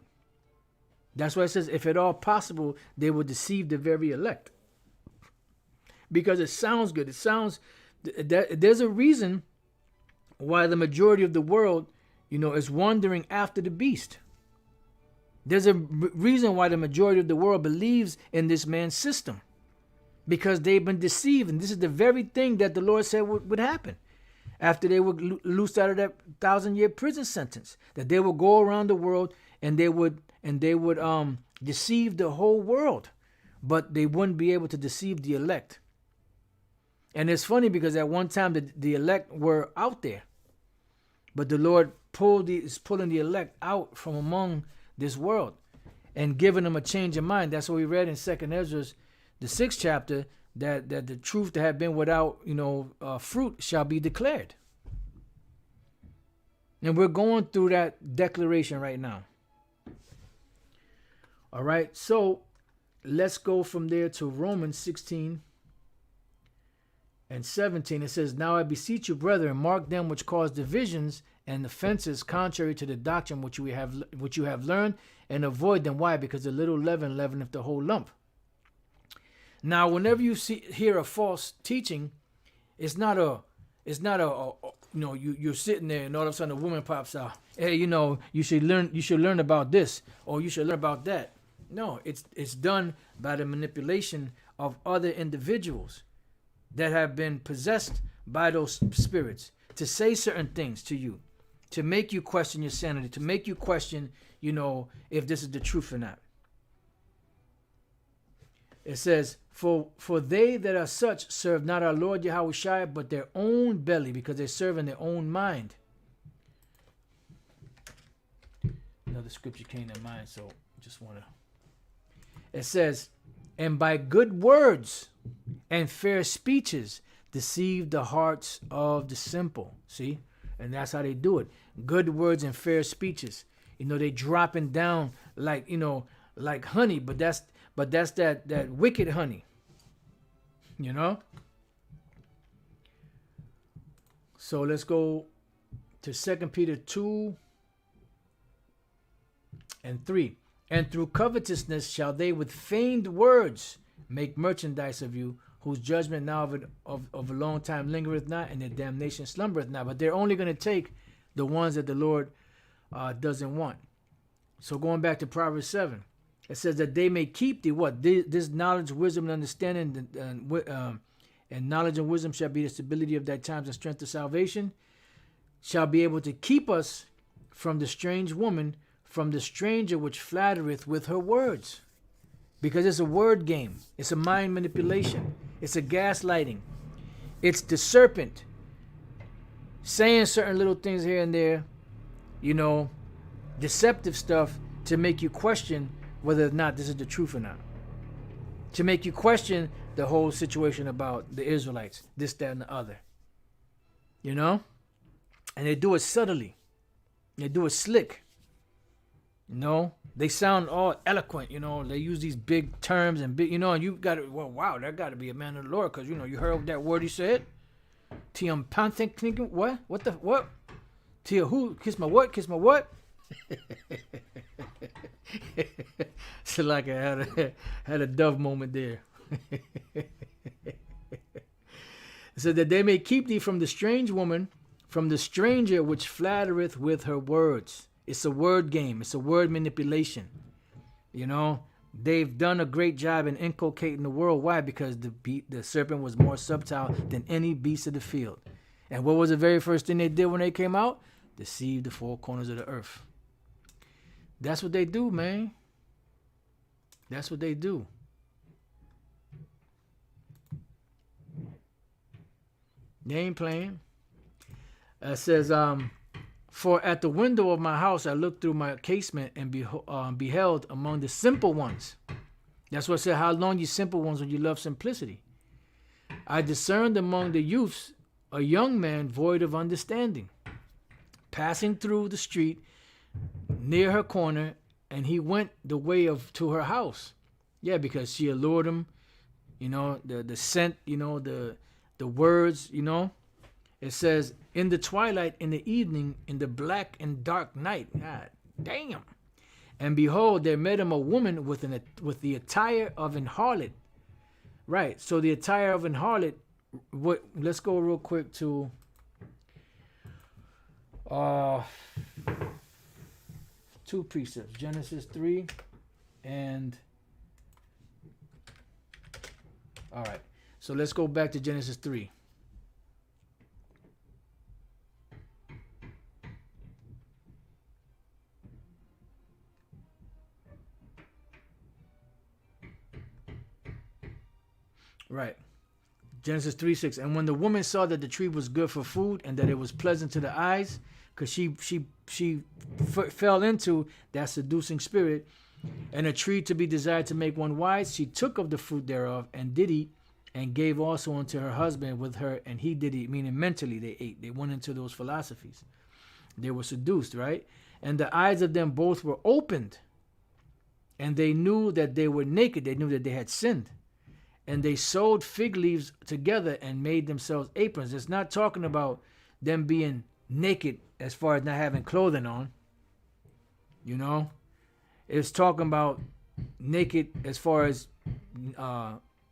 That's why it says, if at all possible, they will deceive the very elect. Because it sounds good. It sounds, there's a reason why the majority of the world, is wandering after the beast. There's a reason why the majority of the world believes in this man's system. Because they've been deceived. And this is the very thing that the Lord said would happen. After they were loosed out of that 1,000-year prison sentence. That they would go around the world and they would deceive the whole world. But they wouldn't be able to deceive the elect. And it's funny because at one time the elect were out there. But the Lord is pulling the elect out from among this world and giving them a change of mind. That's what we read in 2nd Ezra, the 6th chapter, that the truth that had been without fruit shall be declared. And we're going through that declaration right now. All right, so let's go from there to Romans 16 and 17. It says, now I beseech you, brethren, mark them which cause divisions and offenses contrary to the doctrine which you have learned, and avoid them. Why? Because a little leaven leaveneth the whole lump. Now, whenever you hear a false teaching, it's not a you're sitting there and all of a sudden a woman pops out. Hey, you should learn about this, or you should learn about that. No, it's done by the manipulation of other individuals that have been possessed by those spirits to say certain things to you, to make you question your sanity, to make you question, if this is the truth or not. It says, for they that are such serve not our Lord Yahushua, but their own belly, because they serve in their own mind. Another scripture came to mind, so just want to. It says, and by good words and fair speeches deceive the hearts of the simple. See? And that's how they do it. Good words and fair speeches. They dropping down like honey, but that's that wicked honey. So let's go to 2 Peter 2 and 3. And through covetousness shall they with feigned words make merchandise of you, whose judgment now of a long time lingereth not, and their damnation slumbereth not. But they're only going to take the ones that the Lord doesn't want. So going back to Proverbs 7, it says that they may keep thee what? This knowledge, wisdom, and understanding, and knowledge and wisdom shall be the stability of thy times and strength of salvation, shall be able to keep us from the strange woman, from the stranger which flattereth with her words. Because it's a word game. It's a mind manipulation. It's a gaslighting. It's the serpent saying certain little things here and there, deceptive stuff to make you question whether or not this is the truth or not. To make you question the whole situation about the Israelites, this, that, and the other. And they do it subtly. They do it slick. They sound all eloquent, they use these big terms and big, and you got to, well, wow, that got to be a man of the Lord, because, you heard that word he said. Tiam panthen, what? What the, what? Tia who? Kiss my what? Kiss my what? So like I had a dove moment there. It said that they may keep thee from the strange woman, from the stranger which flattereth with her words. It's a word game. It's a word manipulation. You know, they've done a great job in inculcating the world. Why? Because the serpent was more subtle than any beast of the field. And what was the very first thing they did when they came out? Deceive the four corners of the earth. That's what they do, man. That's what they do. They ain't playing. It says, for at the window of my house I looked through my casement and beheld among the simple ones. That's what it said, how long you simple ones when you love simplicity. I discerned among the youths a young man void of understanding, passing through the street near her corner, and he went the way to her house. Yeah, because she allured him, you know, the scent, you know, the words, you know. It says, in the twilight, in the evening, in the black and dark night. God damn. And behold, there met him a woman with the attire of an harlot. Right. So the attire of an harlot. Let's go real quick to two precepts, Genesis 3 and all right. So let's go back to Genesis 3. Right. Genesis 3:6. And when the woman saw that the tree was good for food and that it was pleasant to the eyes, because she fell into that seducing spirit, and a tree to be desired to make one wise, she took of the fruit thereof and did eat, and gave also unto her husband with her, and he did eat. Meaning mentally they ate. They went into those philosophies. They were seduced, right? And the eyes of them both were opened, and they knew that they were naked. They knew that they had sinned. And they sewed fig leaves together and made themselves aprons. It's not talking about them being naked as far as not having clothing on. You know? It's talking about naked as far as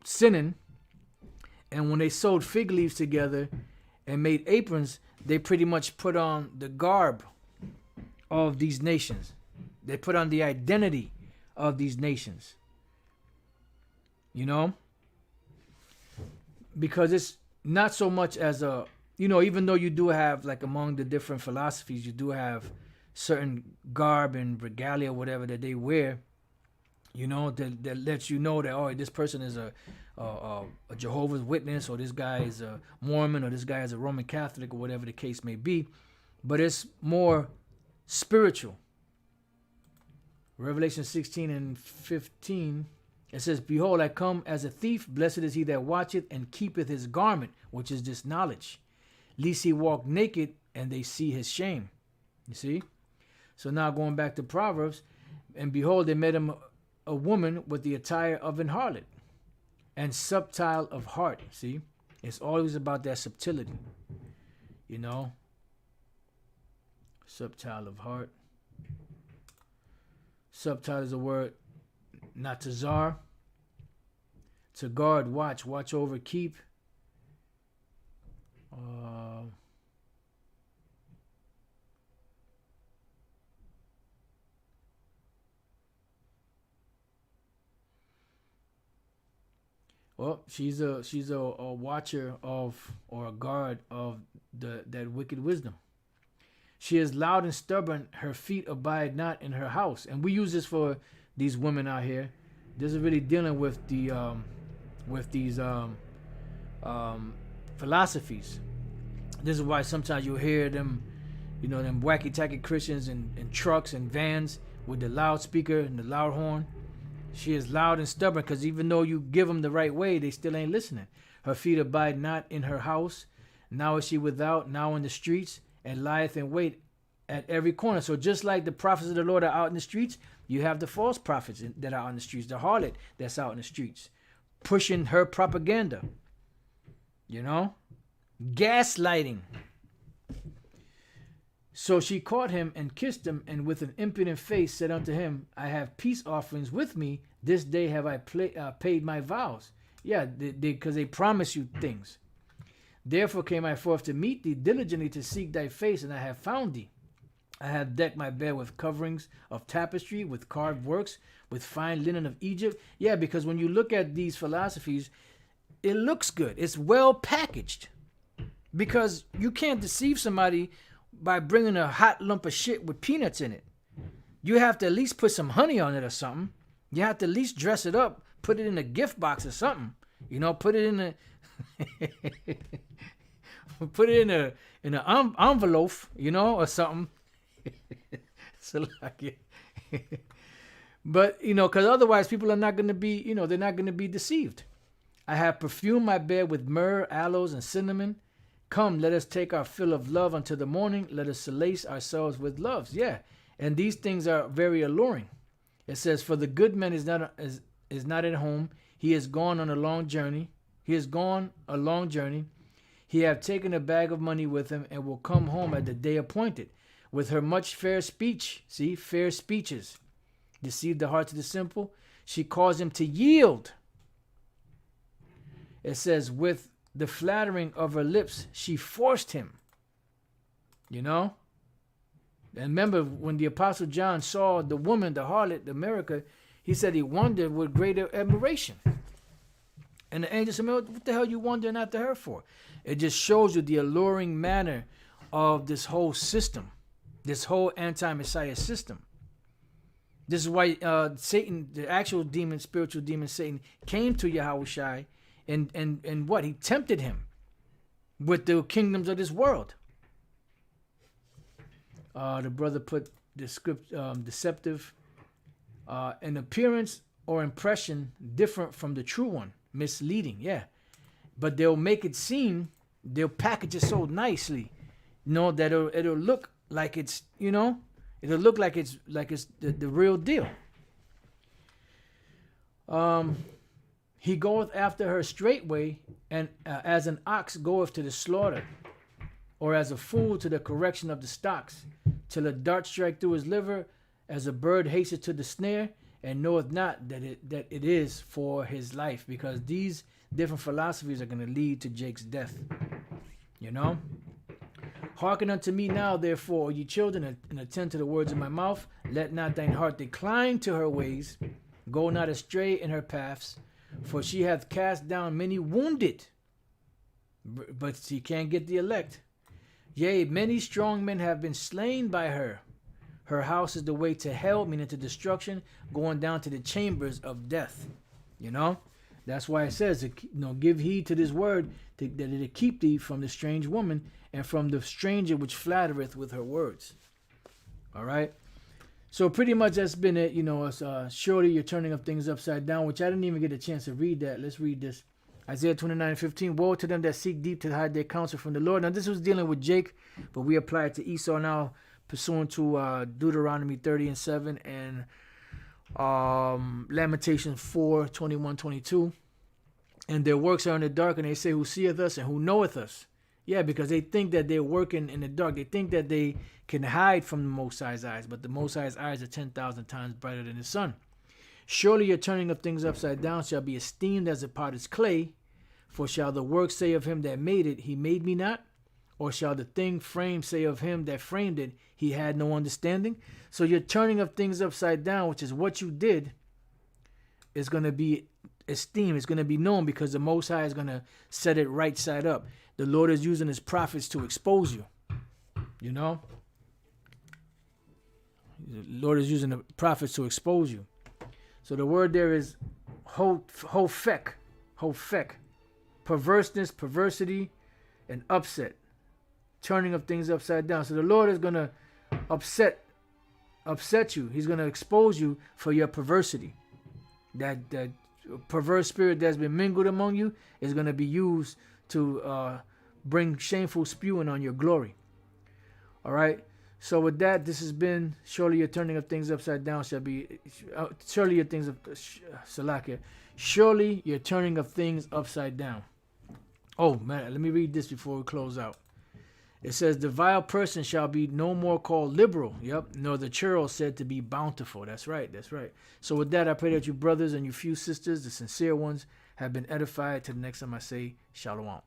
sinning. And when they sewed fig leaves together and made aprons, they pretty much put on the garb of these nations. They put on the identity of these nations. You know? Because it's not so much as a, you know, even though you do have, like among the different philosophies, you do have certain garb and regalia, whatever, that they wear, you know, that lets you know that, oh, this person is a Jehovah's Witness, or this guy is a Mormon, or this guy is a Roman Catholic, or whatever the case may be. But it's more spiritual. Revelation 16:15. It says, behold, I come as a thief. Blessed is he that watcheth and keepeth his garment, which is this knowledge, lest he walk naked and they see his shame. You see? So now going back to Proverbs, and behold, they met him a woman with the attire of an harlot and subtile of heart. See? It's always about that subtlety. You know? Subtile of heart. Subtile is a word. Not to czar, to guard, watch over, keep. Well, she's a watcher of, or a guard of that wicked wisdom. She is loud and stubborn; her feet abide not in her house. And we use this for these women out here. This is really dealing with these philosophies. This is why sometimes you'll hear them, you know, them wacky tacky Christians in trucks and vans with the loudspeaker and the loud horn. She is loud and stubborn, because even though you give them the right way, they still ain't listening. Her feet abide not in her house. Now is she without, now in the streets, and lieth in wait at every corner. So just like the prophets of the Lord are out in the streets, you have the false prophets that are out in the streets, the harlot that's out in the streets, pushing her propaganda. You know? Gaslighting. So she caught him and kissed him, and with an impudent face said unto him, I have peace offerings with me. This day have I paid my vows. Yeah, because they promise you things. Therefore came I forth to meet thee, diligently to seek thy face, and I have found thee. I have decked my bed with coverings of tapestry, with carved works, with fine linen of Egypt. Yeah, because when you look at these philosophies, it looks good. It's well packaged. Because you can't deceive somebody by bringing a hot lump of shit with peanuts in it. You have to at least put some honey on it or something. You have to at least dress it up, put it in a gift box or something. You know, put it in a put it in an envelope, you know, or something. So like but you know, because otherwise people are not going to be, you know, they're not going to be deceived. I have perfumed my bed with myrrh, aloes, and cinnamon. Come, let us take our fill of love until the morning. Let us solace ourselves with loves. Yeah, and these things are very alluring. It says, for the good man is not at home. He is gone on a long journey. He has gone a long journey. He have taken a bag of money with him, and will come home at the day appointed. With her much fair speech, see, fair speeches, deceive the hearts of the simple. She caused him to yield. It says, with the flattering of her lips, she forced him. You know? And remember, when the Apostle John saw the woman, the harlot, the America, he said he wondered with greater admiration. And the angel said, what the hell you wondering after her for? It just shows you the alluring manner of this whole system, this whole anti-Messiah system. This is why Satan, the actual demon, spiritual demon Satan, came to Yahushua and what? He tempted him with the kingdoms of this world. The brother put the script, deceptive, an appearance or impression different from the true one, misleading, yeah. But they'll make it seem, they'll package it so nicely, you know, that it'll look like it's, you know, it'll look like it's the real deal. He goeth after her straightway, and as an ox goeth to the slaughter, or as a fool to the correction of the stocks, till a dart strike through his liver, as a bird hasteth to the snare, and knoweth not that it is for his life. Because these different philosophies are going to lead to Jake's death. You know? Hearken unto me now, therefore, ye children, and attend to the words of my mouth. Let not thine heart decline to her ways. Go not astray in her paths. For she hath cast down many wounded, but she can't get the elect. Yea, many strong men have been slain by her. Her house is the way to hell, meaning to destruction, going down to the chambers of death. You know? That's why it says, you know, give heed to this word, that it'll keep thee from the strange woman, and from the stranger which flattereth with her words. All right? So pretty much that's been it. You know, it's, surely you're turning up things upside down, which I didn't even get a chance to read that. Let's read this. Isaiah 29:15. Woe to them that seek deep to hide their counsel from the Lord. Now this was dealing with Jake, but we apply it to Esau now, pursuant to Deuteronomy 30:7 and Lamentations 4:21-22. And their works are in the dark, and they say, who seeth us and who knoweth us? Yeah, because they think that they're working in the dark. They think that they can hide from the Most High's eyes, but the Most High's eyes are 10,000 times brighter than the sun. Surely your turning of things upside down shall be esteemed as a potter's clay. For shall the work say of him that made it, he made me not? Or shall the thing framed say of him that framed it, he had no understanding? So your turning of things upside down, which is what you did, is going to be esteemed. It's going to be known because the Most High is going to set it right side up. The Lord is using his prophets to expose you. You know? The Lord is using the prophets to expose you. So the word there is hofek. Hofek. Perverseness, perversity, and upset. Turning of things upside down. So the Lord is going to upset you. He's going to expose you for your perversity. That perverse spirit that's been mingled among you is going to be used to bring shameful spewing on your glory. All right. So with that, this has been surely your turning of things upside down shall be surely your things of Salakia. Surely your turning of things upside down. Oh man, let me read this before we close out. It says, the vile person shall be no more called liberal. Yep. Nor the churl said to be bountiful. That's right. That's right. So with that, I pray that you brothers and you few sisters, the sincere ones, have been edified. Till the next time I say, Shalom.